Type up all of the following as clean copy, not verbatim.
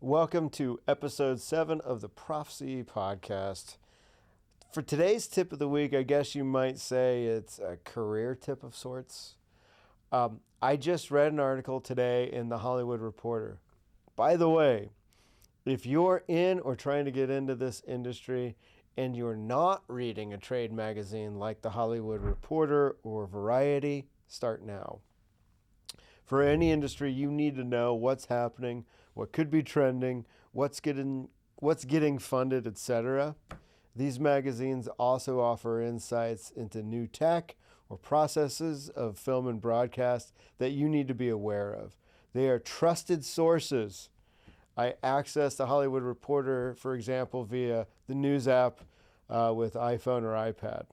Welcome to episode 7 of the Prof podcast. For today's tip of the week, I guess you might say it's a career tip of sorts. I just read an article today in the Hollywood Reporter. By the way, if you're in or trying to get into this industry and you're not reading a trade magazine like the Hollywood Reporter or Variety, start now. For any industry, you need to know what's happening, what could be trending, what's getting funded, etc. These magazines also offer insights into new tech or processes of film and broadcast that you need to be aware of. They are trusted sources. I access the Hollywood Reporter, for example, via the news app with iPhone or iPad.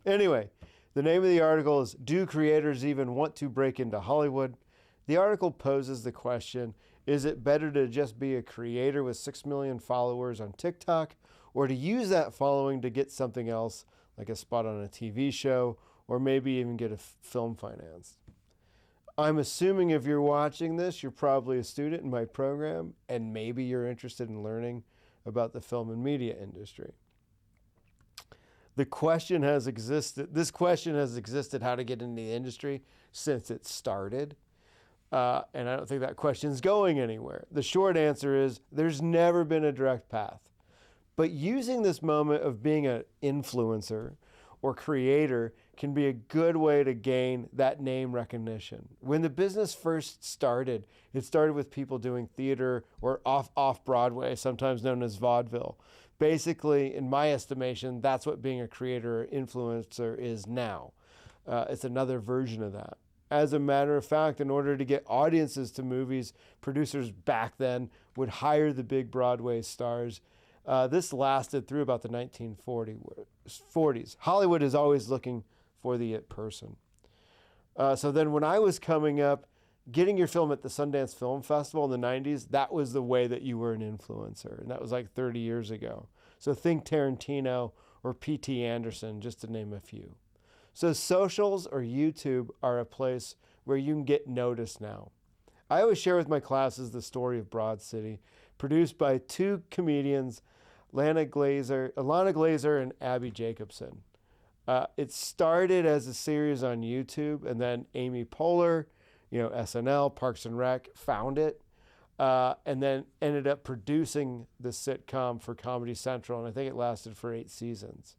Anyway, the name of the article is "Do Creators Even Want to Break into Hollywood?" The article poses the question, is it better to just be a creator with 6 million followers on TikTok, or to use that following to get something else, like a spot on a TV show, or maybe even get a film financed? I'm assuming if you're watching this, you're probably a student in my program, and maybe you're interested in learning about the film and media industry. This question has existed how to get into the industry since it started. And I don't think that question's going anywhere. The short answer is there's never been a direct path. But using this moment of being an influencer or creator can be a good way to gain that name recognition. When the business first started, it started with people doing theater or off Broadway, sometimes known as vaudeville. Basically, in my estimation, that's what being a creator or influencer is now. It's another version of that. As a matter of fact, in order to get audiences to movies, producers back then would hire the big Broadway stars. This lasted through about the 1940s. Hollywood is always looking for the it person. So then when I was coming up, getting your film at the Sundance Film Festival in the 90s, that was the way that you were an influencer. And that was like 30 years ago. So think Tarantino or P.T. Anderson, just to name a few. So socials or YouTube are a place where you can get noticed now. I always share with my classes the story of Broad City, produced by two comedians, Lana Glazer and Abby Jacobson. It started as a series on YouTube, and then Amy Poehler, SNL, Parks and Rec, found it, and then ended up producing the sitcom for Comedy Central, and I think it lasted for 8 seasons.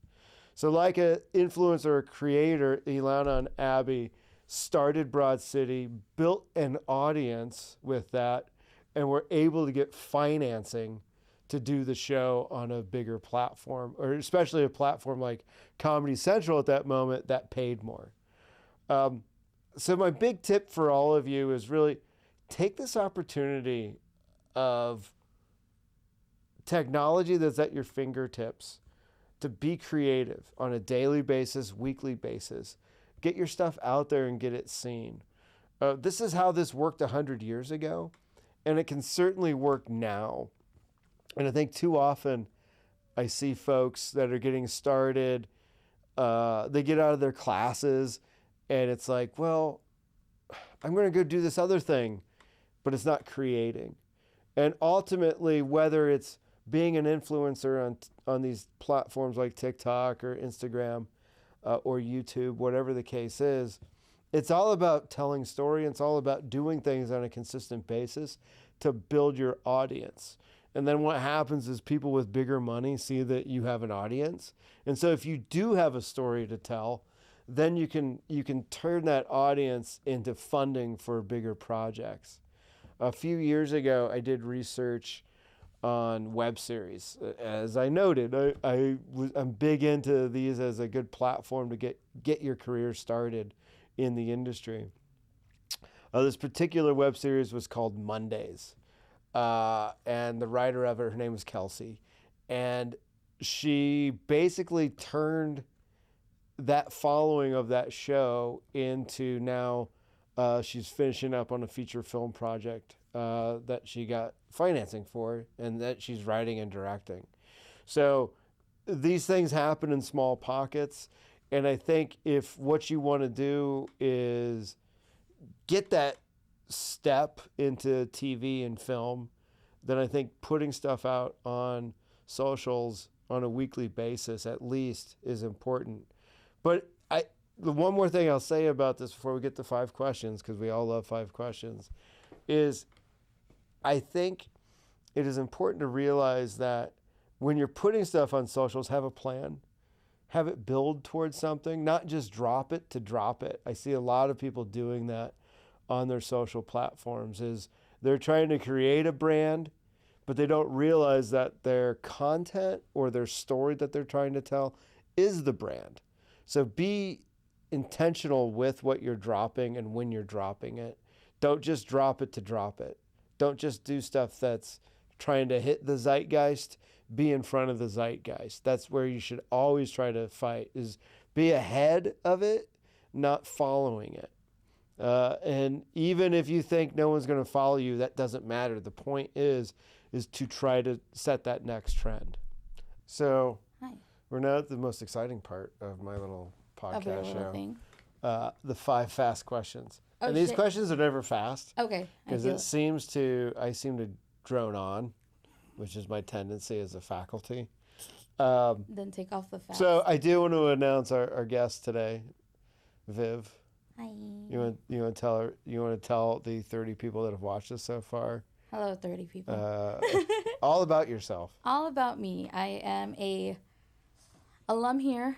So like an influencer or creator, Ilana and Abby started Broad City, built an audience with that, and were able to get financing to do the show on a bigger platform, or especially a platform like Comedy Central at that moment that paid more. So my big tip for all of you is really take this opportunity of technology that's at your fingertips to be creative on a daily basis, weekly basis. Get your stuff out there and get it seen. This is how this worked 100 years ago, and it can certainly work now. And I think too often I see folks that are getting started, they get out of their classes, and it's like, well, I'm going to go do this other thing, but it's not creating. And ultimately, whether it's being an influencer on these platforms like TikTok or Instagram or YouTube, whatever the case is, it's all about telling story. It's all about doing things on a consistent basis to build your audience. And then what happens is people with bigger money see that you have an audience. And so if you do have a story to tell, then you can turn that audience into funding for bigger projects. A few years ago, I did research on web series. As I noted, I'm big into these as a good platform to get your career started in the industry. This particular web series was called Mondays, and the writer of it, her name was Kelsey, and she basically turned that following of that show into now she's finishing up on a feature film project that she got financing for, and that she's writing and directing. So these things happen in small pockets, and I think if what you want to do is get that step into TV and film, then I think putting stuff out on socials on a weekly basis at least is important. But the one more thing I'll say about this before we get to 5 questions, because we all love 5 questions, is I think it is important to realize that when you're putting stuff on socials, have a plan. Have it build towards something, not just drop it to drop it. I see a lot of people doing that on their social platforms. Is they're trying to create a brand, but they don't realize that their content or their story that they're trying to tell is the brand. So be intentional with what you're dropping and when you're dropping it. Don't just drop it to drop it. Don't just do stuff that's trying to hit the zeitgeist. Be in front of the zeitgeist. That's where you should always try to fight, is be ahead of it, not following it. And even if you think no one's going to follow you, that doesn't matter. The point is to try to set that next trend. So we're now at the most exciting part of my little podcast show. The 5 fast questions. Oh, and these questions are never fast. Okay. Because I seem to drone on, which is my tendency as a faculty. Then take off the fast. So I do want to announce our guest today, Viv. Hi. You want to tell the 30 people that have watched this so far? Hello, 30 people. All about yourself. All about me. I am a alum here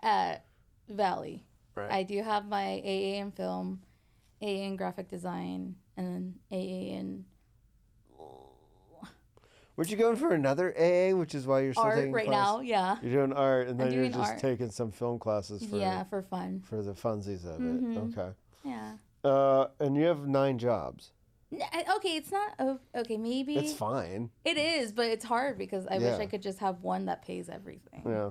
at Valley. Right. I do have my AA in film, AA in graphic design, and then AA in Weren't you going for another AA, which is why you're still art taking right class? now. Yeah. You're doing art, and then you're just art. taking some film classes for fun. For the funsies of it. Okay. Yeah. And you have 9 jobs. Okay, it's not okay. Maybe It's fine. It is, but it's hard because I wish I could just have one that pays everything. Yeah.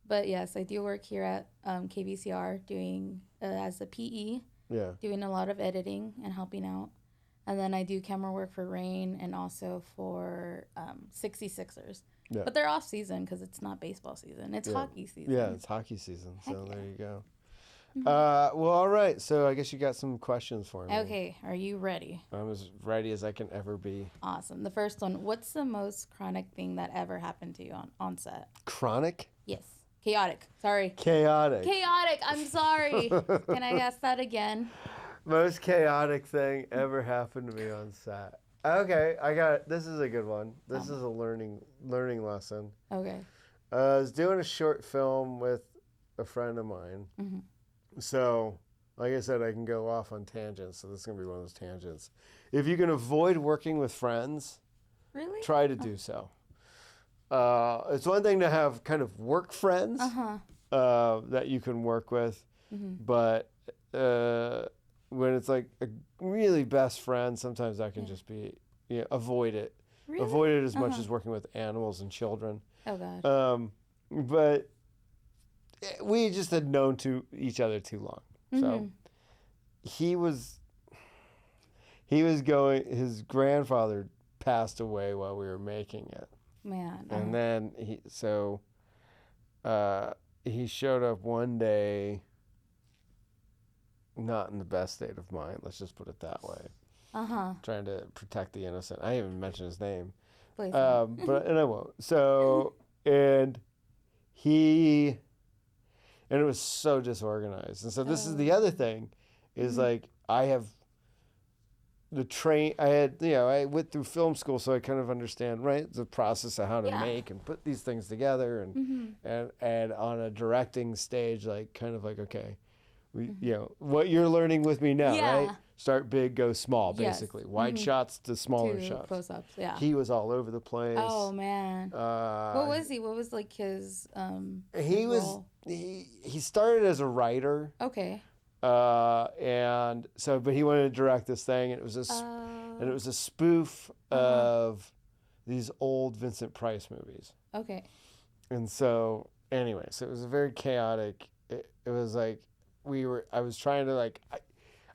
But yes, I do work here at KVCR doing as a PE. Yeah. Doing a lot of editing and helping out. And then I do camera work for Rain and also for 66ers. Yeah. But they're off season because it's not baseball season. It's hockey season. Yeah, it's hockey season. So there you go. Mm-hmm. Well, all right. So I guess you got some questions for me. Okay. Are you ready? I'm as ready as I can ever be. Awesome. The first one. What's the most chronic thing that ever happened to you on set? Chronic? Yes. Chaotic. Sorry. Chaotic. I'm sorry. Can I ask that again? Most chaotic thing ever happened to me on set. Okay, I got it. This is a good one. This is a learning lesson. Okay. I was doing a short film with a friend of mine. Mm-hmm. So, like I said, I can go off on tangents. So this is going to be one of those tangents. If you can avoid working with friends, try to do so. It's one thing to have kind of work friends that you can work with, but when it's like a really best friend, sometimes that can just be, avoid it. Really? Avoid it as much as working with animals and children. Oh, gosh. But we just had known each other too long. So his grandfather passed away while we were making it. Man. And then he showed up one day not in the best state of mind. Let's just put it that way. Trying to protect the innocent. I didn't even mention his name. Please. And I won't. So, and it was so disorganized. And so this is the other thing, is like I have I went through film school, so I kind of understand, right, the process of how to make and put these things together, and on a directing stage, like kind of like, okay, what you're learning with me now, right? Start big, go small, basically. Wide shots to smaller shots. Close-ups, yeah. He was all over the place. Oh, man. What was he? What was like his role? He started as a writer. Okay. But he wanted to direct this thing, and it was a spoof of these old Vincent Price movies. Okay. And so, anyway, it was a very chaotic. It was like I was trying to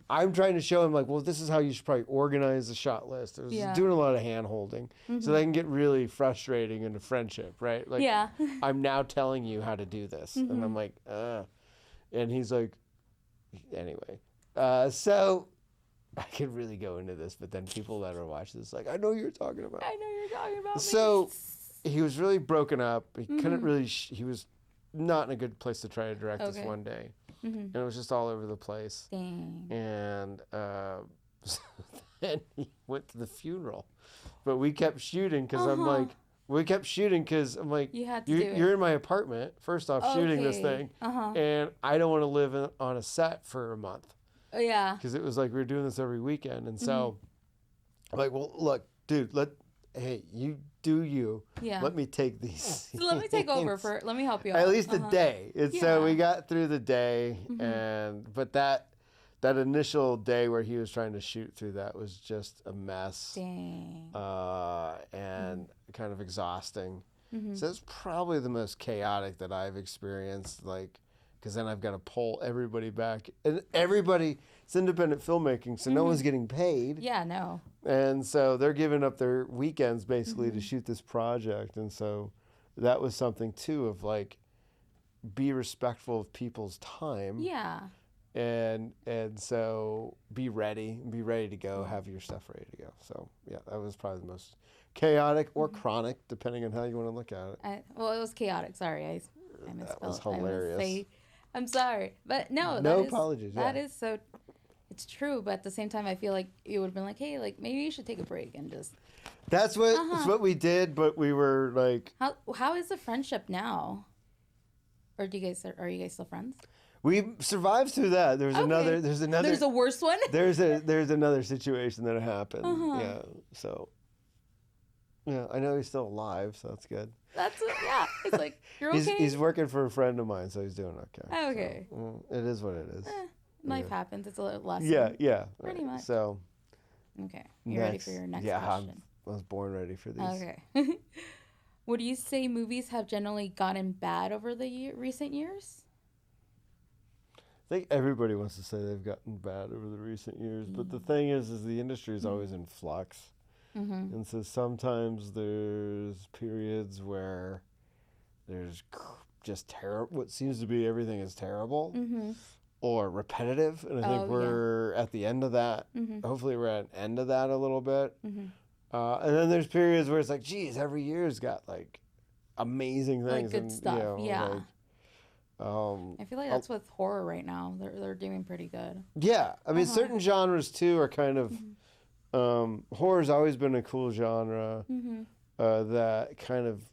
I'm trying to show him well, this is how you should probably organize the shot list. I was doing a lot of hand holding, so that can get really frustrating in a friendship, right? I'm now telling you how to do this, and I'm like, and he's like. Anyway, so I could really go into this, but then people that are watching this, like, I know you're talking about. I know you're talking about. So he was really broken up. He couldn't really. He was not in a good place to try to direct this one day, and it was just all over the place. Dang. And so then he went to the funeral, but we kept shooting because I'm like. We kept shooting because I'm like, you're in my apartment, first off, shooting this thing, and I don't want to live on a set for a month. Oh, yeah. Because it was like we were doing this every weekend. And so I'm like, well, look, dude, hey, you do you. Yeah. Let me take these. So let me take over let me help you out. At least a day. And so we got through the day. But that initial day where he was trying to shoot through that was just a mess. Dang. And kind of exhausting. So it's probably the most chaotic that I've experienced, like, because then I've got to pull everybody back. And it's independent filmmaking, so no one's getting paid. Yeah, no. And so they're giving up their weekends, basically, to shoot this project. And so that was something, too, of, like, be respectful of people's time. Yeah. And so be ready to go, have your stuff ready to go. So, yeah, that was probably the most chaotic or chronic, depending on how you want to look at it. Well, it was chaotic. Sorry, I misspelled. That was hilarious. I'm sorry. But no apologies. That is so, it's true. But at the same time, I feel like it would have been like, hey, like maybe you should take a break and just. That's what we did, but we were like. How is the friendship now? Or are you guys still friends? We survived through that. There's another. There's a worse one. There's another situation that happened. Yeah. So. Yeah, I know he's still alive, so that's good. It's like you're okay. He's working for a friend of mine, so he's doing okay. Okay. So, it is what it is. Life happens. It's a lesson. Yeah. Pretty much. So. Okay. You ready for your next question? I was born ready for these. Okay. Would you say movies have generally gotten bad over the recent years? I think everybody wants to say they've gotten bad over the recent years, but the thing is the industry is always in flux. And so sometimes there's periods where there's just terrible, what seems to be everything is terrible or repetitive. And I think we're at the end of that. Hopefully we're at the end of that a little bit. And then there's periods where it's like, geez, every year's got like amazing things. Like good stuff, Like, I feel like that's with horror right now. They're doing pretty good. Yeah. I mean, certain genres too are kind of... horror's always been a cool genre that kind of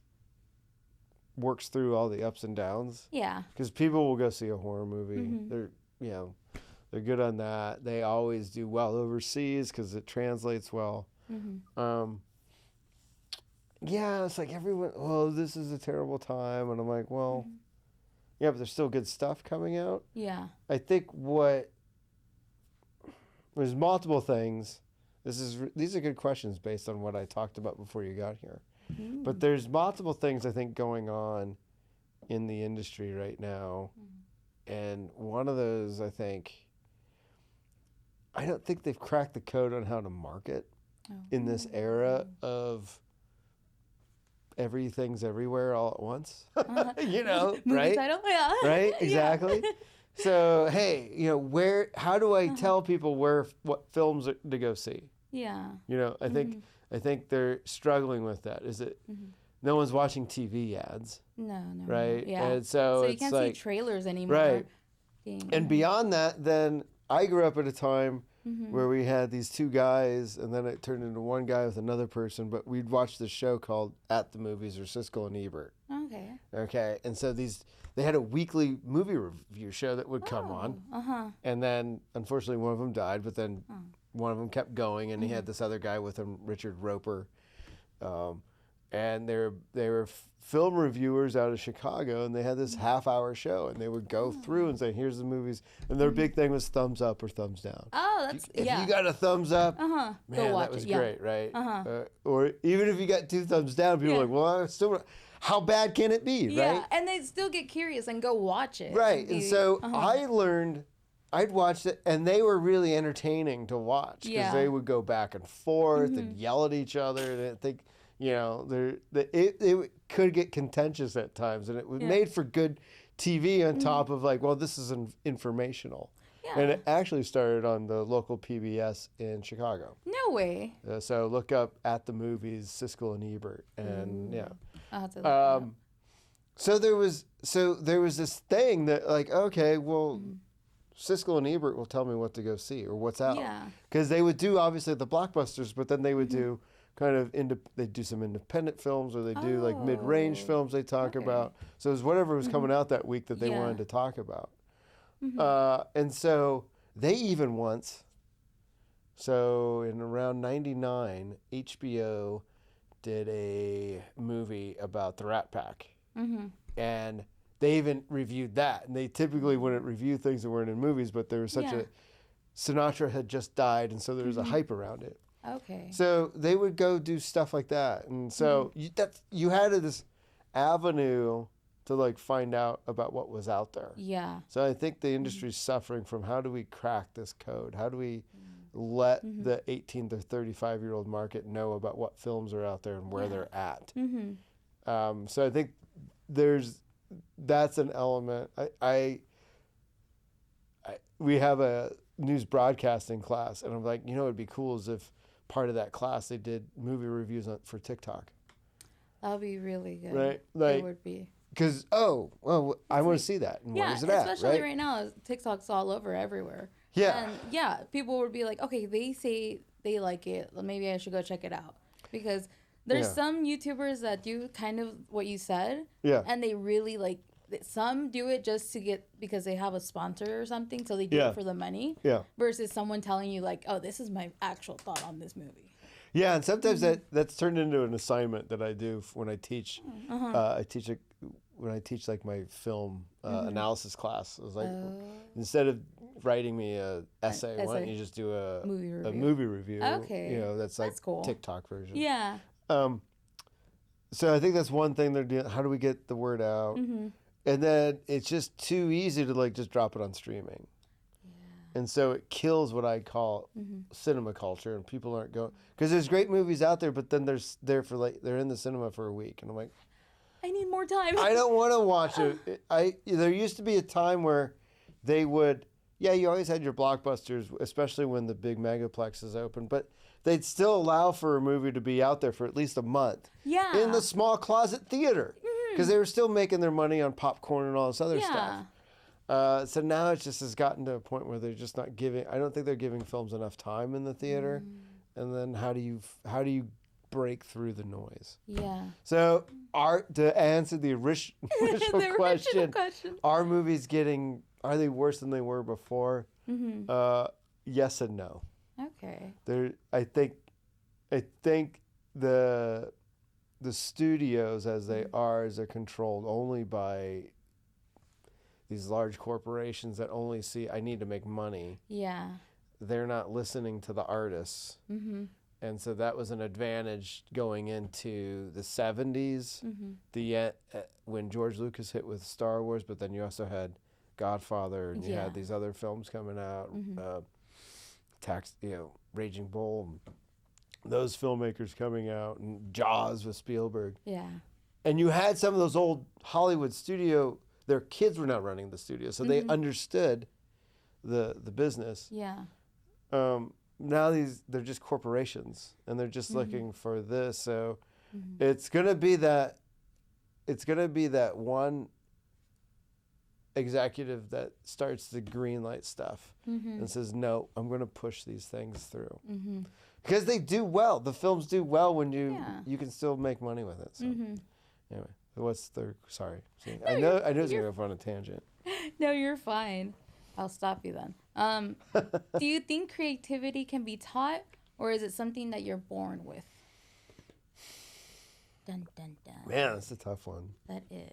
works through all the ups and downs. Yeah. Because people will go see a horror movie. They're good on that. They always do well overseas because it translates well. It's like everyone, this is a terrible time. And I'm like, well, yeah, but there's still good stuff coming out. Yeah. I think there's multiple things. These are good questions based on what I talked about before you got here. But there's multiple things I think going on in the industry right now. And one of those, I don't think they've cracked the code on how to market in this era of everything's everywhere all at once. Right? Title? Yeah. Right? Exactly. So, hey, how do I tell people what films to go see? Yeah. I think they're struggling with that. Is it no one's watching TV ads? No. Right? Yeah. And so you can't see trailers anymore. Right. And beyond that, then I grew up at a time where we had these two guys, and then it turned into one guy with another person, but we'd watch this show called At the Movies or Siskel and Ebert. Okay. And so they had a weekly movie review show that would come on. And then, unfortunately, one of them died, but then one of them kept going, and he had this other guy with him, Richard Roper. And they were film reviewers out of Chicago, and they had this half-hour show, and they would go through and say, here's the movies. And their big thing was thumbs up or thumbs down. Oh, that's, if you got a thumbs up, man, that was great, right? Or even if you got 2 thumbs down, people are like, well, how bad can it be, right? Yeah, and they still get curious and go watch it. Right, and so I learned... I'd watched it, and they were really entertaining to watch because they would go back and forth and yell at each other, and I think, it could get contentious at times, and it was made for good TV on top of like, well, this is informational. Yeah. And it actually started on the local PBS in Chicago. No way. So look up At the Movies, Siskel and Ebert, and yeah. I'll have to look that up. So there was this thing that like, okay, well, Siskel and Ebert will tell me what to go see or what's out. Yeah. Because they would do obviously the blockbusters, but then they would do kind of they do some independent films, or they do like mid-range films they talk about. So it was whatever was coming out that week that they wanted to talk about. And so they even once, so in around 99, HBO did a movie about the Rat Pack. And they even reviewed that. And they typically wouldn't review things that weren't in movies, but there was such a, Sinatra had just died, and so there was a hype around it. Okay. So they would go do stuff like that. And so you had this avenue to like find out about what was out there. Yeah. So I think the industry's suffering from how do we crack this code? How do we let the 18 to 35-year-old market know about what films are out there and where they're at? So I think that's an element. We have a news broadcasting class, and I'm like, you know, it'd be cool is if part of that class they did movie reviews for TikTok. That would be really good. Right? Like, it would be. Because, I want to see that. And where is it at? Especially right now, TikTok's all over everywhere. Yeah. And people would be like, okay, they say they like it. Maybe I should go check it out. Because there's some YouTubers that do kind of what you said. Yeah. And they really like, some do it just to get, because they have a sponsor or something. So they do it for the money. Yeah. Versus someone telling you like, oh, this is my actual thought on this movie. Yeah. And sometimes that's turned into an assignment that I do when I teach. When I teach like my film analysis class, I was like, instead of writing me a essay, why don't you just do a movie review? Okay, you know, that's cool. TikTok version. Yeah. So I think that's one thing they're doing. How do we get the word out? And then it's just too easy to like just drop it on streaming. Yeah. And so it kills what I call cinema culture, and people aren't going, because there's great movies out there, but then they're in the cinema for a week, and I'm like, I need more time. I don't want to watch it. There used to be a time where they would, you always had your blockbusters, especially when the big megaplexes opened, but they'd still allow for a movie to be out there for at least a month. Yeah. In the small closet theater. Because they were still making their money on popcorn and all this other stuff. So now it just has gotten to a point where they're just not giving, I don't think they're giving films enough time in the theater. And then how do you break through the noise? Yeah. So to answer the original question, are movies are they worse than they were before? Yes and no. Okay. I think the studios as they are controlled only by these large corporations that only see, I need to make money. Yeah. They're not listening to the artists. And so that was an advantage going into the 70s, when George Lucas hit with Star Wars, but then you also had Godfather, and you had these other films coming out, Raging Bull, and those filmmakers coming out, and Jaws with Spielberg. Yeah. And you had some of those old Hollywood studio, their kids were not running the studio, so they understood the business. Yeah. Now they're just corporations, and they're just looking for this. So it's gonna be that one executive that starts the green light stuff and says, no, I'm gonna push these things through. Because they do well. The films do well when you can still make money with it. So anyway, sorry. No, I know it's gonna go on a tangent. No, you're fine. I'll stop you then. Do you think creativity can be taught, or is it something that you're born with? Dun, dun, dun. Man, that's a tough one. That is.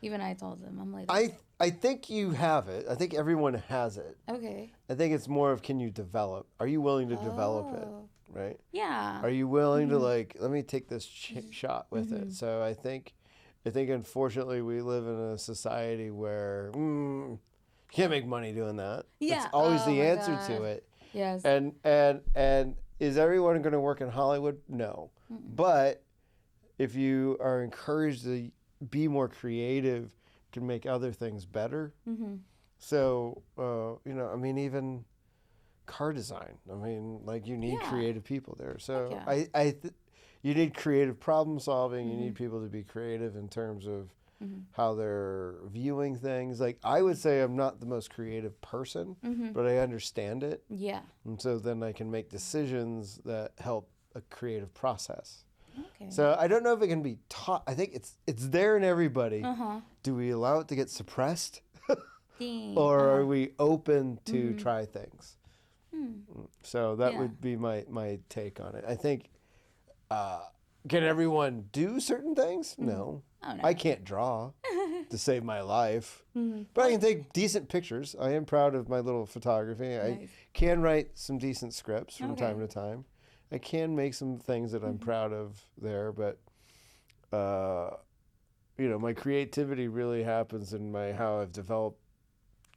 Even I told him. I'm like, I think you have it. I think everyone has it. Okay. I think it's more of, can you develop? Are you willing to develop it? Right? Yeah. Are you willing to let me take this shot with it? So I think unfortunately we live in a society where you can't make money doing that. Yeah. It's always the answer to it. Yes. And is everyone going to work in Hollywood? No. But if you are encouraged to be more creative, can make other things better, So, I mean, even car design. I mean, like you need creative people there. So you need creative problem solving. You need people to be creative in terms of how they're viewing things. Like I would say I'm not the most creative person, but I understand it. Yeah. And so then I can make decisions that help a creative process. Okay. So I don't know if it can be taught. I think it's there in everybody. Do we allow it to get suppressed? Or are we open to try things? So that would be my take on it. I think, can everyone do certain things? No. Oh, no. I can't draw to save my life. But I can take decent pictures. I am proud of my little photography. Nice. I can write some decent scripts from time to time. I can make some things that I'm proud of there. But, my creativity really happens in how I've developed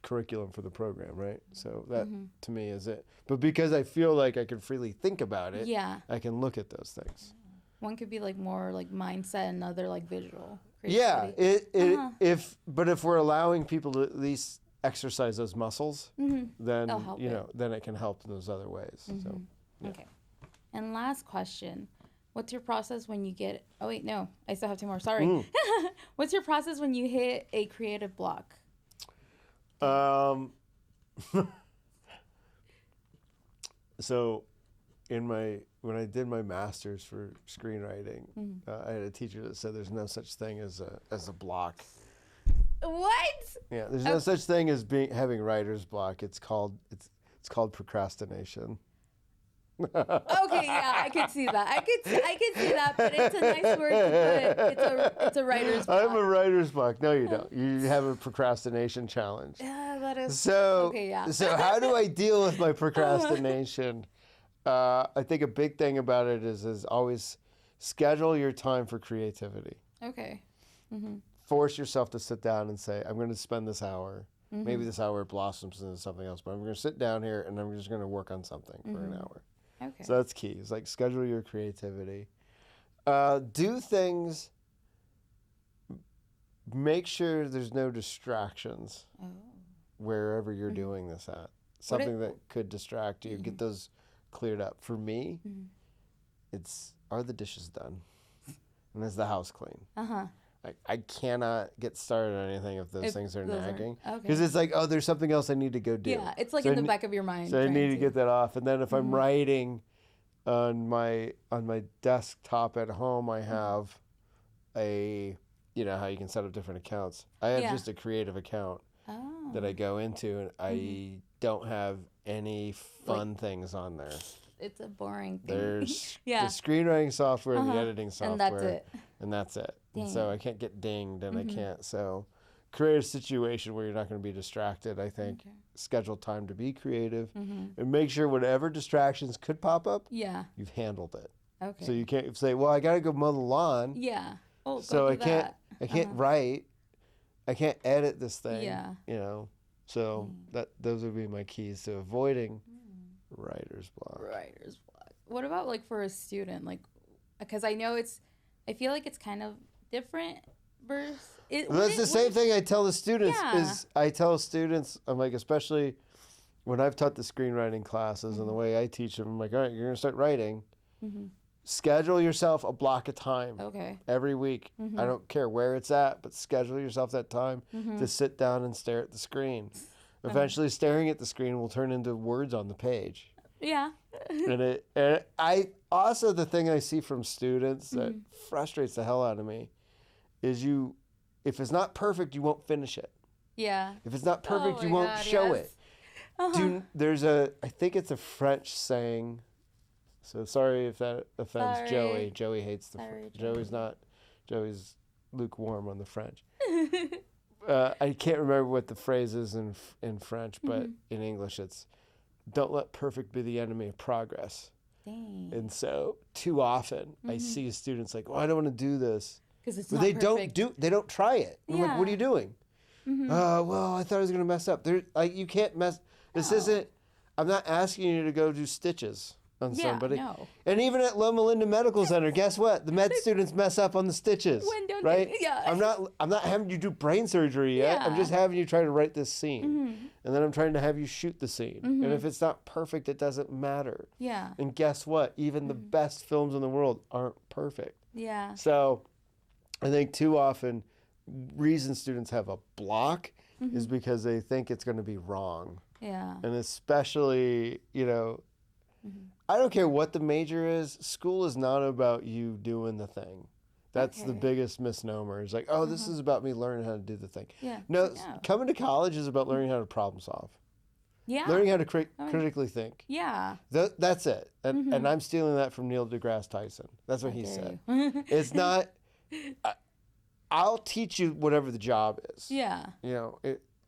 curriculum for the program, right? So that to me is it. But because I feel like I can freely think about it, I can look at those things. One could be like more like mindset, and another like visual creativity. If we're allowing people to at least exercise those muscles, then then it can help in those other ways. So okay. And last question. What's your process when you get oh wait, no, I still have two more. Sorry. What's your process when you hit a creative block? So when I did my master's for screenwriting, I had a teacher that said there's no such thing as a block. What? Yeah, there's no such thing as having writer's block. It's called procrastination. Okay, yeah, I could see that. I could see that, but it's a nice word to put. It's a writer's block. I'm a writer's block. No, you don't. You have a procrastination challenge. Yeah, that is. So, okay, yeah. So how do I deal with my procrastination? I think a big thing about it is always schedule your time for creativity. Okay. Force yourself to sit down and say, I'm going to spend this hour. Maybe this hour blossoms into something else, but I'm going to sit down here and I'm just going to work on something for an hour. Okay. So that's key. It's like schedule your creativity. Do things. Make sure there's no distractions wherever you're doing this at. Something that could distract you. Get those cleared up. For me, are the dishes done? And is the house clean? I cannot get started on anything if those things are nagging. Because it's like, there's something else I need to go do. Yeah, it's like in the back of your mind. So I need to get that off. And then if I'm writing on my desktop at home, I have how you can set up different accounts. I have just a creative account that I go into, and I don't have any fun things on there. It's a boring thing. There's the screenwriting software and the editing software. And that's it. And so I can't get dinged, and I can't. So create a situation where you're not going to be distracted, I think. Schedule time to be creative. And make sure whatever distractions could pop up, you've handled it. Okay. So you can't say, well, I got to go mow the lawn. Yeah. Oh, so I can't write. I can't edit this thing. Yeah. So those would be my keys to avoiding writer's block. Writer's block. What about like for a student? Like, because I feel like it's kind of different versus. That's the same thing I tell the students. I tell students, I'm like, especially when I've taught the screenwriting classes and the way I teach them, I'm like, all right, you're going to start writing. Schedule yourself a block of time. Okay. Every week. I don't care where it's at, but schedule yourself that time to sit down and stare at the screen. Eventually, staring at the screen will turn into words on the page. Yeah. and I also, the thing I see from students that frustrates the hell out of me is if it's not perfect, you won't finish it. Yeah. If it's not perfect, you won't show it. I think it's a French saying. So sorry if that offends Joey. Joey hates the French. Joey's lukewarm on the French. I can't remember what the phrase is in French, but in English it's, don't let perfect be the enemy of progress. Dang. And so too often I see students like, well, I don't want to do this. Because it's but not perfect. They don't try it. I'm like, what are you doing? Well, I thought I was going to mess up. You can't mess. This isn't, I'm not asking you to go do stitches. on somebody. No. And even at Loma Linda Medical Center, guess what? The med students mess up on the stitches. Right? I'm not having you do brain surgery yet. I'm just having you try to write this scene. And then I'm trying to have you shoot the scene. And if it's not perfect, it doesn't matter. Yeah. And guess what? Even the best films in the world aren't perfect. Yeah. So I think too often reason students have a block is because they think it's going to be wrong. Yeah. And especially, you know, I don't care what the major is. School is not about you doing the thing. That's the biggest misnomer. It's like, oh, this is about me learning how to do the thing. Yeah. No, coming to college is about learning how to problem solve. Yeah. Learning how to critically think. Yeah. That's it. And I'm stealing that from Neil deGrasse Tyson. That's what he said. It's not... I'll teach you whatever the job is. Yeah. You know,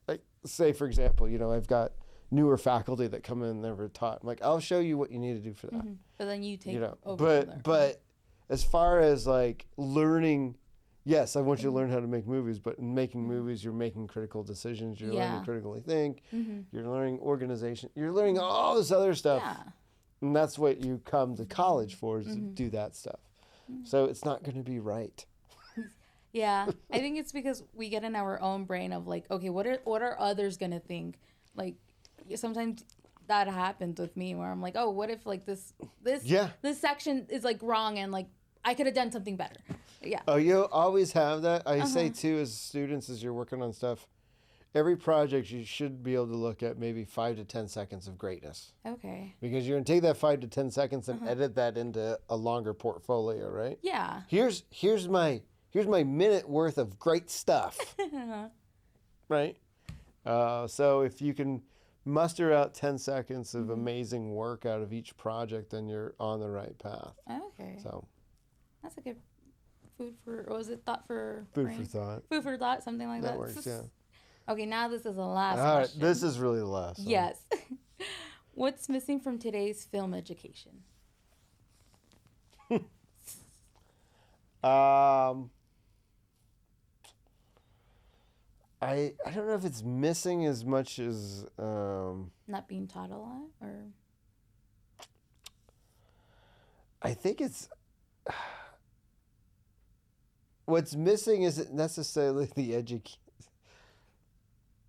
like say for example, you know, I've got newer faculty that come in and never taught. I'm like, I'll show you what you need to do for that. But then you take over. But as far as like learning, yes, I want you to learn how to make movies. But in making movies, you're making critical decisions. You're learning to critically think. You're learning organization. You're learning all this other stuff. Yeah. And that's what you come to college for, is to do that stuff. So it's not going to be right. Yeah, I think it's because we get in our own brain of like, okay, what are others gonna think? Like, sometimes that happens with me where I'm like, oh, what if like this section is like wrong and like I could have done something better. Yeah. Oh, you always have that. I say too, as students, as you're working on stuff, every project you should be able to look at maybe 5 to 10 seconds of greatness. Okay. Because you're gonna take that 5 to 10 seconds and edit that into a longer portfolio, right? Yeah. Here's my minute worth of great stuff, right? So if you can muster out 10 seconds of amazing work out of each project, then you're on the right path. Okay. So that's a good food for, or was it thought for food brain? For thought. Food for thought, something like that. That works, yeah. Okay, now this is the last All right, question. this is really the last. So. Yes. What's missing from today's film education? I don't know if it's missing as much as not being taught a lot, or I think it's what's missing isn't necessarily the education,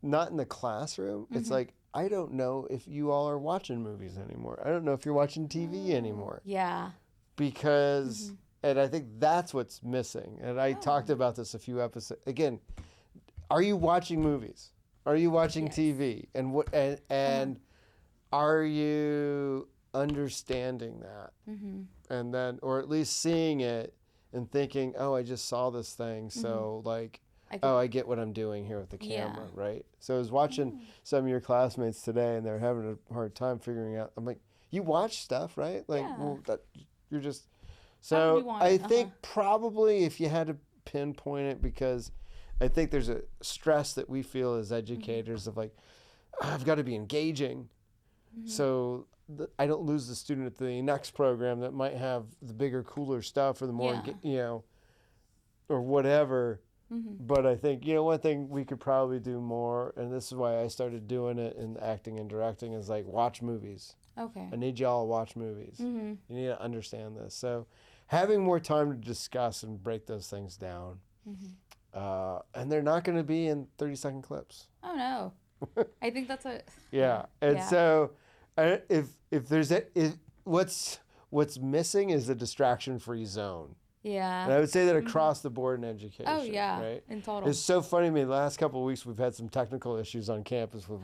not in the classroom. It's like, I don't know if you all are watching movies anymore. I don't know if you're watching TV anymore. Yeah. Because and I think that's what's missing. And I talked about this a few episodes again. Are you watching movies? Are you watching TV? And what? And are you understanding that? And then, or at least seeing it and thinking, oh, I just saw this thing, so like, I get what I'm doing here with the camera, right? So I was watching some of your classmates today, and they're having a hard time figuring out. I'm like, you watch stuff, right? Like, well, you're just. So I think probably if you had to pinpoint it, because I think there's a stress that we feel as educators of like, I've got to be engaging, so I don't lose the student at the next program that might have the bigger, cooler stuff or the more, you know, or whatever. But I think, you know, one thing we could probably do more, and this is why I started doing it in acting and directing, is like watch movies. Okay. I need y'all to watch movies. You need to understand this. So having more time to discuss and break those things down. And they're not going to be in 30-second clips. Oh, no. I think that's a... And so if there's what's missing is a distraction-free zone. Yeah. And I would say that across the board in education. Oh, yeah. Right? In total. It's so funny to me. The last couple of weeks, we've had some technical issues on campus with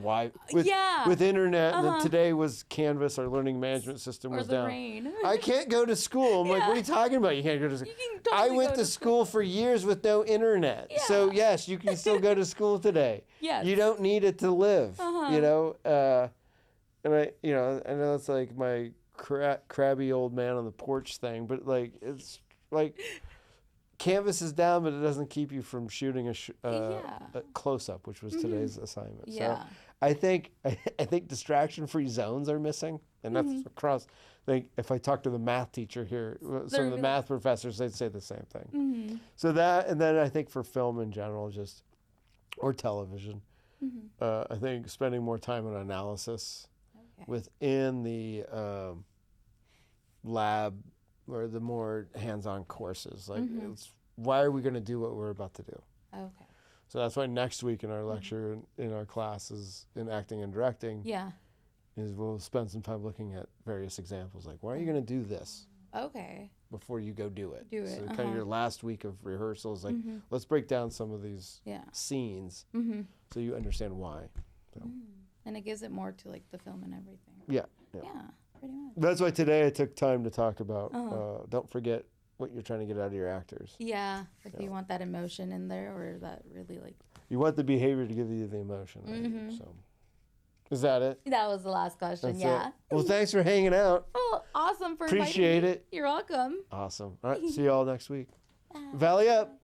internet. And then today was Canvas, our learning management system, was down. Rain. I can't go to school. I'm like, what are you talking about? You can't go to school. I went to school for years with no internet. Yeah. So, yes, you can still go to school today. Yes. You don't need it to live, you know? And I know it's like my crabby old man on the porch thing, but like, it's like Canvas is down, but it doesn't keep you from shooting a close-up, which was today's assignment. Yeah. So I think distraction-free zones are missing, and that's across. Like if I talk to the math teacher here, some of the math professors, they'd say the same thing. So that, and then I think for film in general, or television, I think spending more time on analysis within the lab or the more hands-on courses. Like, why are we going to do what we're about to do? Okay. So that's why next week in our lecture, in our classes in acting and directing, is we'll spend some time looking at various examples. Like, why are you going to do this? Okay. Before you go do it. So kind of your last week of rehearsals, like, let's break down some of these scenes so you understand why. So. And it gives it more to, like, the film and everything. Yeah. Pretty much. That's why today I took time to talk about, don't forget what you're trying to get out of your actors. Yeah. Like, you want that emotion in there, or that really, like... You want the behavior to give you the emotion. Right? So, is that it? That was the last question, That's it. Well, thanks for hanging out. Oh, awesome for Appreciate inviting me. it. You're welcome. Awesome. All right, see you all next week. Valley up.